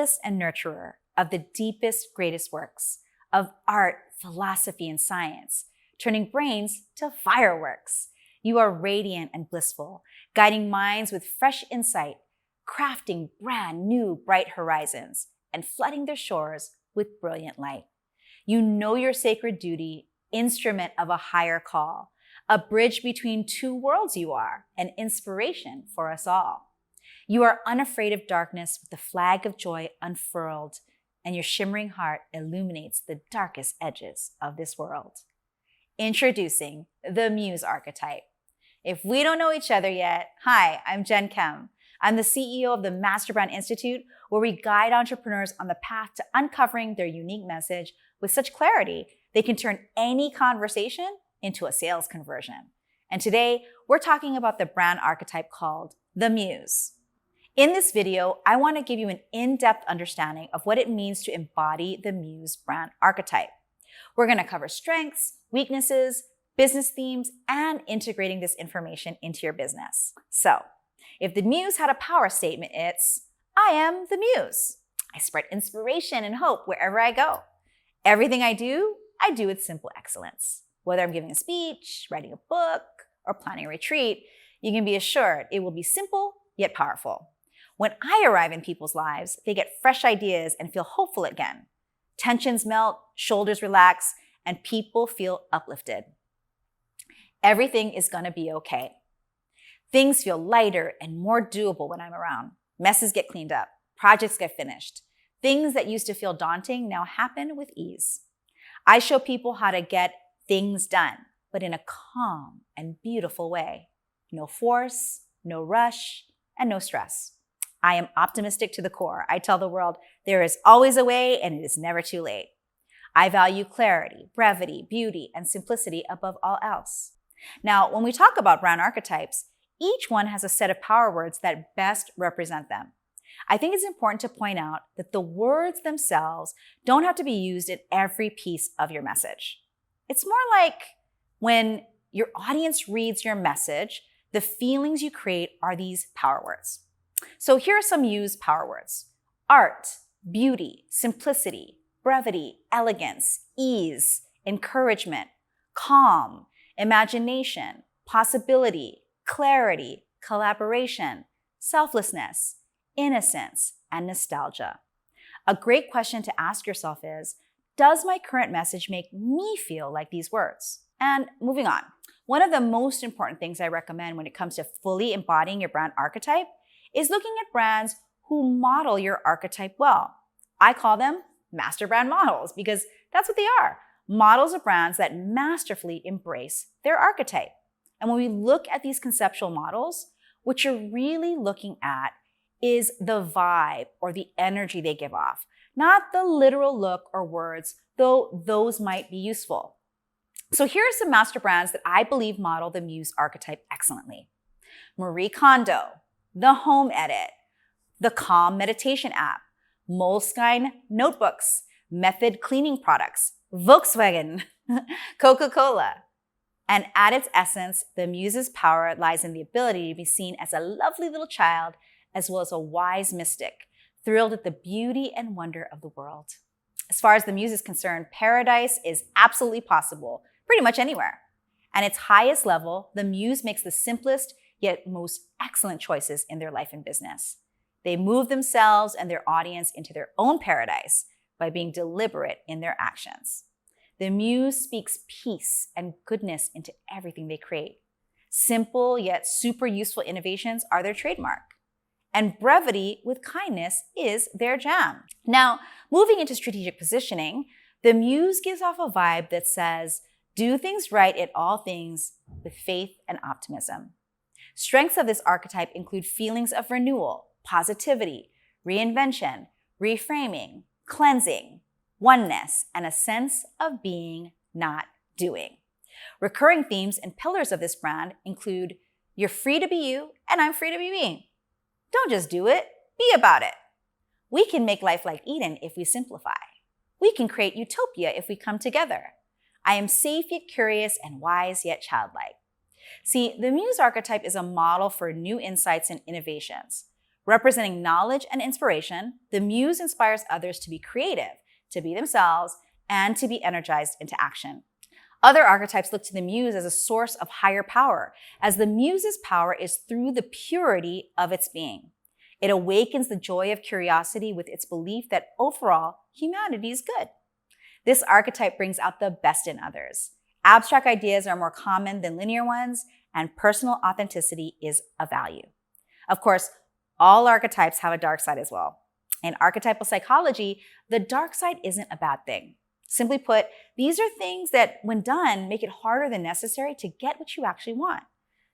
catalyst and nurturer of the deepest, greatest works of art, philosophy, and science, turning brains to fireworks. You are radiant and blissful, guiding minds with fresh insight, crafting brand new bright horizons, and flooding their shores with brilliant light. You know your sacred duty, instrument of a higher call, a bridge between two worlds you are, an inspiration for us all. You are unafraid of darkness with the flag of joy unfurled, and your shimmering heart illuminates the darkest edges of this world. Introducing the Muse archetype. If we don't know each other yet, hi, I'm Jen Kem. I'm the CEO of the Master Brand Institute, where we guide entrepreneurs on the path to uncovering their unique message with such clarity they can turn any conversation into a sales conversion. And today, we're talking about the brand archetype called the Muse. In this video, I want to give you an in-depth understanding of what it means to embody the Muse brand archetype. We're going to cover strengths, weaknesses, business themes, and integrating this information into your business. So, if the Muse had a power statement, it's, I am the Muse. I spread inspiration and hope wherever I go. Everything I do with simple excellence. Whether I'm giving a speech, writing a book, or planning a retreat, you can be assured it will be simple yet powerful. When I arrive in people's lives, they get fresh ideas and feel hopeful again. Tensions melt, shoulders relax, and people feel uplifted. Everything is going to be okay. Things feel lighter and more doable when I'm around. Messes get cleaned up. Projects get finished. Things that used to feel daunting now happen with ease. I show people how to get things done, but in a calm and beautiful way. No force, no rush, and no stress. I am optimistic to the core. I tell the world there is always a way and it is never too late. I value clarity, brevity, beauty, and simplicity above all else. Now, when we talk about brand archetypes, each one has a set of power words that best represent them. I think it's important to point out that the words themselves don't have to be used in every piece of your message. It's more like when your audience reads your message, the feelings you create are these power words. So here are some Muse power words: art, beauty, simplicity, brevity, elegance, ease, encouragement, calm, imagination, possibility, clarity, collaboration, selflessness, innocence, and nostalgia. A great question to ask yourself is, does my current message make me feel like these words? And moving on, one of the most important things I recommend when it comes to fully embodying your brand archetype is looking at brands who model your archetype well. I call them master brand models because that's what they are. Models of brands that masterfully embrace their archetype. And when we look at these conceptual models, what you're really looking at is the vibe or the energy they give off, not the literal look or words, though those might be useful. So here are some master brands that I believe model the Muse archetype excellently. Marie Kondo, The Home Edit, the Calm Meditation app, Moleskine notebooks, Method cleaning products, Volkswagen, Coca-Cola. And at its essence, the Muse's power lies in the ability to be seen as a lovely little child as well as a wise mystic, thrilled at the beauty and wonder of the world. As far as the Muse is concerned, paradise is absolutely possible, pretty much anywhere. At its highest level, the Muse makes the simplest yet most excellent choices in their life and business. They move themselves and their audience into their own paradise by being deliberate in their actions. The Muse speaks peace and goodness into everything they create. Simple yet super useful innovations are their trademark. And brevity with kindness is their jam. Now, moving into strategic positioning, the Muse gives off a vibe that says, do things right in all things with faith and optimism. Strengths of this archetype include feelings of renewal, positivity, reinvention, reframing, cleansing, oneness, and a sense of being, not doing. Recurring themes and pillars of this brand include, you're free to be you, and I'm free to be me. Don't just do it, be about it. We can make life like Eden if we simplify. We can create utopia if we come together. I am safe yet curious and wise yet childlike. See, the Muse archetype is a model for new insights and innovations. Representing knowledge and inspiration, the Muse inspires others to be creative, to be themselves, and to be energized into action. Other archetypes look to the Muse as a source of higher power, as the Muse's power is through the purity of its being. It awakens the joy of curiosity with its belief that overall, humanity is good. This archetype brings out the best in others. Abstract ideas are more common than linear ones, and personal authenticity is a value. Of course, all archetypes have a dark side as well. In archetypal psychology, the dark side isn't a bad thing. Simply put, these are things that, when done, make it harder than necessary to get what you actually want.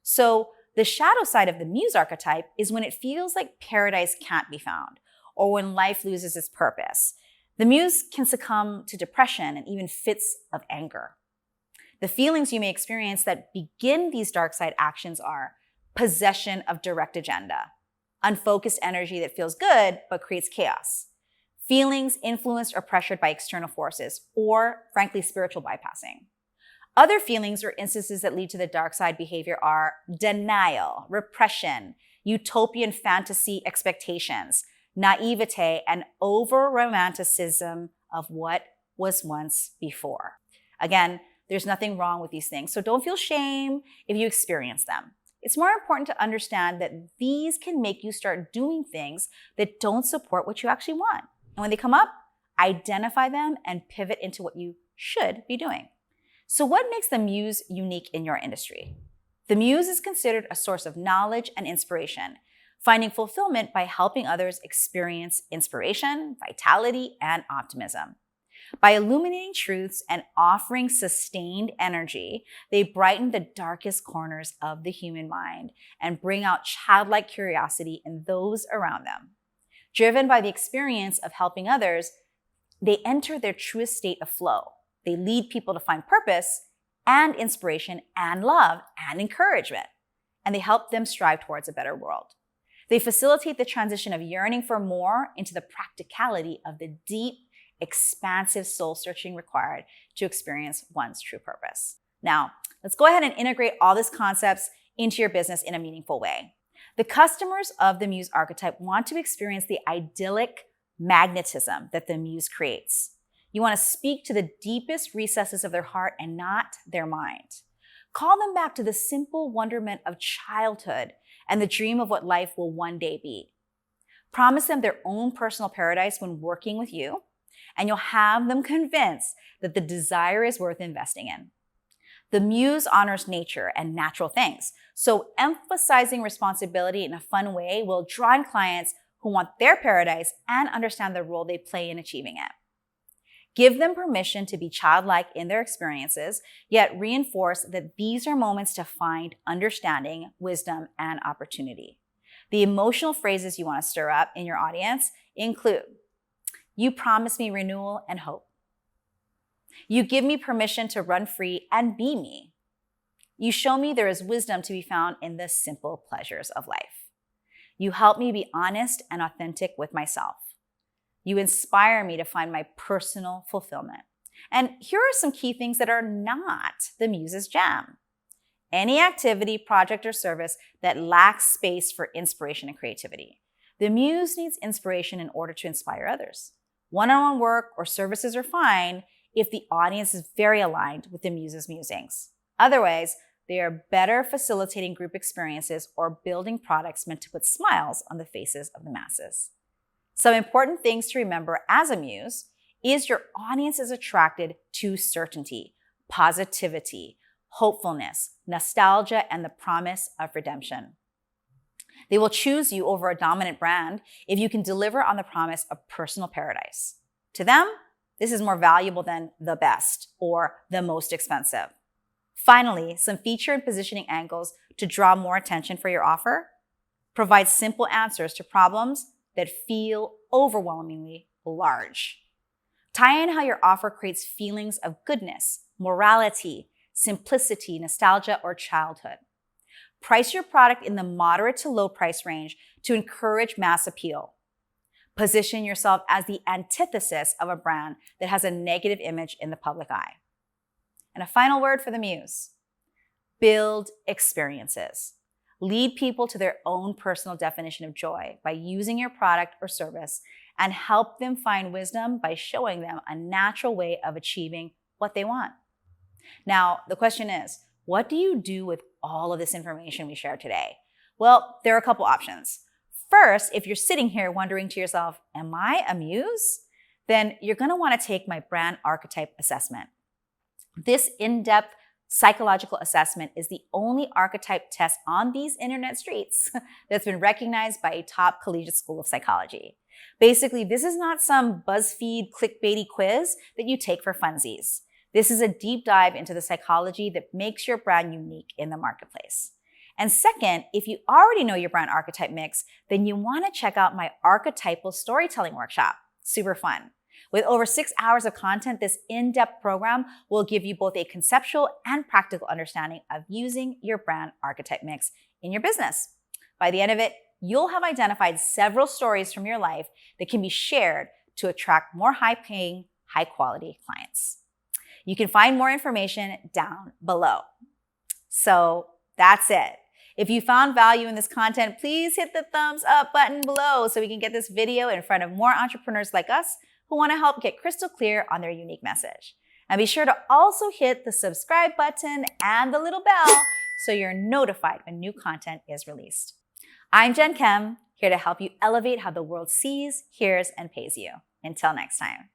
So, the shadow side of the Muse archetype is when it feels like paradise can't be found, or when life loses its purpose. The Muse can succumb to depression and even fits of anger. The feelings you may experience that begin these dark side actions are possession of direct agenda, unfocused energy that feels good but creates chaos, feelings influenced or pressured by external forces, or frankly, spiritual bypassing. Other feelings or instances that lead to the dark side behavior are denial, repression, utopian fantasy expectations, naivete, and over-romanticism of what was once before. Again, there's nothing wrong with these things, so don't feel shame if you experience them. It's more important to understand that these can make you start doing things that don't support what you actually want. And when they come up, identify them and pivot into what you should be doing. So what makes the Muse unique in your industry? The Muse is considered a source of knowledge and inspiration, finding fulfillment by helping others experience inspiration, vitality, and optimism. By illuminating truths and offering sustained energy, they brighten the darkest corners of the human mind and bring out childlike curiosity in those around them. Driven by the experience of helping others, they enter their truest state of flow. They lead people to find purpose and inspiration and love and encouragement, and they help them strive towards a better world. They facilitate the transition of yearning for more into the practicality of the deep, expansive soul searching required to experience one's true purpose. Now, let's go ahead and integrate all these concepts into your business in a meaningful way. The customers of the Muse archetype want to experience the idyllic magnetism that the Muse creates. You want to speak to the deepest recesses of their heart and not their mind. Call them back to the simple wonderment of childhood and the dream of what life will one day be. Promise them their own personal paradise when working with you, and you'll have them convinced that the desire is worth investing in. The Muse honors nature and natural things, so emphasizing responsibility in a fun way will draw in clients who want their paradise and understand the role they play in achieving it. Give them permission to be childlike in their experiences, yet reinforce that these are moments to find understanding, wisdom, and opportunity. The emotional phrases you want to stir up in your audience include, "You promise me renewal and hope." "You give me permission to run free and be me." "You show me there is wisdom to be found in the simple pleasures of life." "You help me be honest and authentic with myself." "You inspire me to find my personal fulfillment." And here are some key things that are not the Muse's jam. Any activity, project, or service that lacks space for inspiration and creativity. The Muse needs inspiration in order to inspire others. One-on-one work or services are fine if the audience is very aligned with the Muse's musings. Otherwise, they are better facilitating group experiences or building products meant to put smiles on the faces of the masses. Some important things to remember as a Muse is your audience is attracted to certainty, positivity, hopefulness, nostalgia, and the promise of redemption. They will choose you over a dominant brand if you can deliver on the promise of personal paradise. To them, this is more valuable than the best or the most expensive. Finally, some feature and positioning angles to draw more attention for your offer. Provide simple answers to problems that feel overwhelmingly large. Tie in how your offer creates feelings of goodness, morality, simplicity, nostalgia, or childhood. Price your product in the moderate to low price range to encourage mass appeal. Position yourself as the antithesis of a brand that has a negative image in the public eye. And a final word for the Muse: build experiences. Lead people to their own personal definition of joy by using your product or service, and help them find wisdom by showing them a natural way of achieving what they want. Now, the question is, what do you do with all of this information we shared today? Well, there are a couple options. First, if you're sitting here wondering to yourself, am I a muse? Then you're going to want to take my Brand Archetype assessment. This in-depth psychological assessment is the only archetype test on these internet streets that's been recognized by a top collegiate school of psychology. Basically, this is not some BuzzFeed clickbaity quiz that you take for funsies. This is a deep dive into the psychology that makes your brand unique in the marketplace. And second, if you already know your brand archetype mix, then you want to check out my archetypal storytelling workshop. Super fun. With over 6 hours of content, this in-depth program will give you both a conceptual and practical understanding of using your brand archetype mix in your business. By the end of it, you'll have identified several stories from your life that can be shared to attract more high-paying, high-quality clients. You can find more information down below. So that's it. If you found value in this content, please hit the thumbs up button below so we can get this video in front of more entrepreneurs like us who want to help get crystal clear on their unique message. And be sure to also hit the subscribe button and the little bell so you're notified when new content is released. I'm Jen Kem, here to help you elevate how the world sees, hears, and pays you. Until next time.